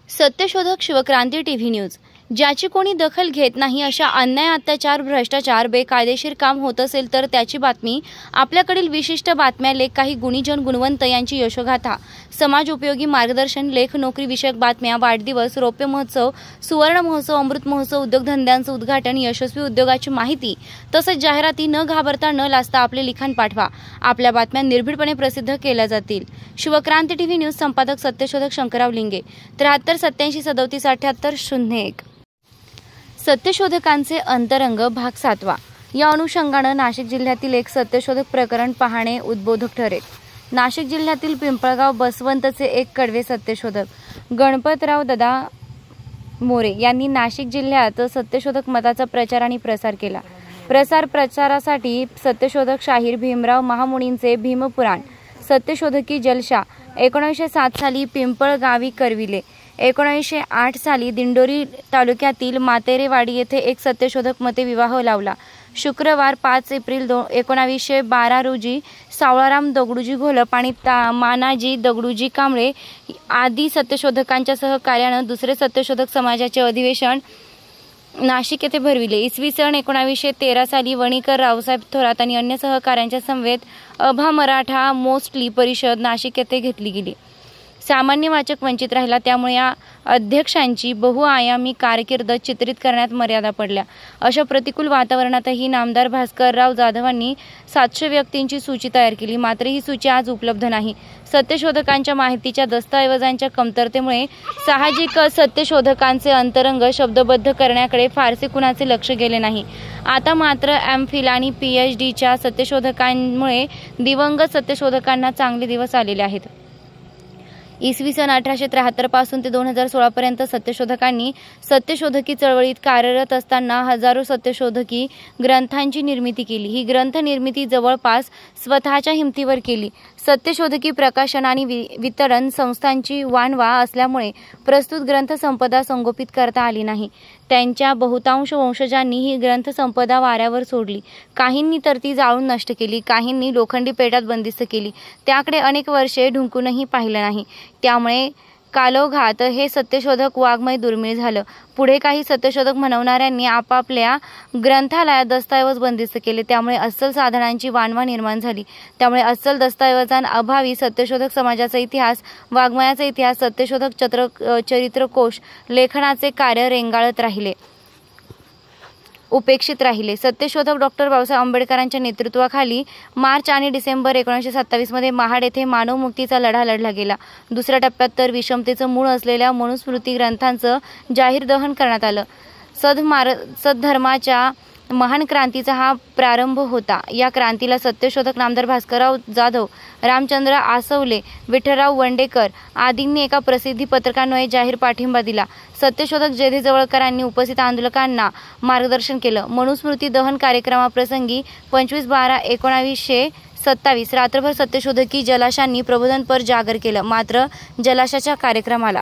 सत्यशोधक Shivkranti TV news. ज्याची कोणी दखल घेत नाही अशा अन्याय, अत्याचार, भ्रष्टाचार, बेकायदेशीर काम होत असेल तर त्याची बातमी, आपल्याकडील विशिष्ट बातम्या, लेख, काही गुणीजन गुणवंत यांची यशोगाथा, समाज उपयोगी मार्गदर्शन, लेख, नोकरी विषयक बातम्या, वाढदिवस, रौप्य महोत्सव, सुवर्ण महोत्सव, अमृत महोत्सव, उद्योगधंद्यांचं उद्घाटन, यशस्वी उद्योगाची माहिती तसंच जाहिराती न घाबरता न लाजता आपले लिखाण पाठवा। आपल्या बातम्या निर्भीडपणे प्रसिद्ध केल्या जातील। शिवक्रांती टीव्ही न्यूज संपादक सत्यशोधक शंकरराव लिंगे 73 87 37 78 01। सत्यशोधकांचे अंतरंग भाग 7वा। या अनुषंगानं नाशिक जिल्ह्यातील एक सत्यशोधक प्रकरण पाहणे उद्बोधक ठरेल। नाशिक जिल्ह्यातील पिंपळगाव बसवंतचे एक कडवे सत्यशोधक गणपतराव दादा मोरे यांनी नाशिक जिल्ह्यात सत्यशोधक मताचा प्रचार आणि प्रसार केला। प्रचारासाठी सत्यशोधक शाहीर भीमराव महामुनींचे भीमपुराण, सत्यशोधकी जलशा 1907 साली पिंपळगावी करविले। 1908 साली दिंडोरी तालुक्यातील मातेरेवाडी येथे एक सत्यशोधक मते विवाह लावला। शुक्रवार 5 एप्रिल 1912 रोजी सावळाराम दगडूजी घोलप आणि मानाजी दगडूजी कांबळे आदी सत्यशोधकांच्या सहकार्यानं दुसरे सत्यशोधक समाजाचे अधिवेशन नाशिक येथे भरविले। इसवी सन 1913 साली वणीकर, रावसाहेब थोरात आणि अन्य सहकाऱ्यांच्या समवेत अभा मराठा मोस्टली परिषद नाशिक येथे घेतली गेली। सामान्य वाचक वंचित राहिला, त्यामुळे या अध्यक्षांची बहुआयामी कारकीर्द चित्रित करण्यात मर्यादा पडल्या। अशा प्रतिकूल वातावरणातही नामदार भास्करराव जाधवांनी 700 व्यक्तींची सूची तयार केली। मात्र ही सूची आज उपलब्ध नाही। सत्यशोधकांच्या माहितीच्या दस्तऐवजांच्या कमतरतेमुळे साहजिक सत्यशोधकांचे अंतरंग शब्दबद्ध करण्याकडे फारसे कुणाचे लक्ष गेले नाही। आता मात्र एम.फिल आणि पीएचडीच्या सत्यशोधकांमुळे दिवंगत सत्यशोधकांना चांगले दिवस आलेले आहेत। इसवी सन 1873 पासून ते 2016 पर्यंत सत्यशोधकांनी सत्यशोधकी चळवळीत कार्यरत असताना हजारो सत्यशोधकी ग्रंथांची निर्मिती केली। ही ग्रंथ निर्मिती जवळपास स्वतःच्या हिमतीवर केली। सत्यशोधकी प्रकाशन आणि वितरण संस्थांची वानवा असल्यामुळे प्रस्तुत ग्रंथसंपदा संगोपित करता आली नाही। त्यांच्या बहुतांश वंशजांनी ही ग्रंथसंपदा वाऱ्यावर सोडली। काहींनी तर ती जाळून नष्ट केली, काहींनी लोखंडी पेटात बंदिस्त केली। त्याकडे अनेक वर्षे ढुंकूनही पाहिलं नाही। त्यामुळे कालौघात हे सत्यशोधक वाङ्मय दुर्मिळ झालं। पुढे काही सत्यशोधक म्हणवणाऱ्यांनी आपापल्या ग्रंथालयात दस्तऐवज बंदिस्त केले। त्यामुळे अस्सल साधनांची वानवा निर्माण झाली। त्यामुळे अस्सल दस्तऐवजांअभावी सत्यशोधक समाजाचा इतिहास, वाङ्मयाचा इतिहास, सत्यशोधक चरित्रकोश लेखनाचे कार्य रेंगाळत राहिले, उपेक्षित राहिले। सत्यशोधक डॉक्टर बाबासाहेब आंबेडकरांच्या नेतृत्वाखाली मार्च आणि डिसेंबर 1927 मध्ये महाड येथे मानव मुक्तीचा लढा लढला गेला। दुसऱ्या टप्प्यात तर विषमतेचं मूळ असलेल्या मनुस्मृती ग्रंथांचं जाहीर दहन करण्यात आलं। सद्धर्माच्या महान क्रांतीचा हा प्रारंभ होता। या क्रांतीला सत्यशोधक नामदार भास्करराव जाधव, रामचंद्र आसवले, विठ्ठलराव वंडेकर आदींनी एका प्रसिद्धी पत्रकान्वये जाहीर पाठिंबा दिला। सत्यशोधक जयधे जवळकरांनी उपस्थित आंदोलकांना मार्गदर्शन केलं। मनुस्मृती दहन कार्यक्रमाप्रसंगी 25/12/1927 रात्रभर सत्यशोधकी जलाशांनी प्रबोधनपर जागर केलं। मात्र जलाशाच्या कार्यक्रमाला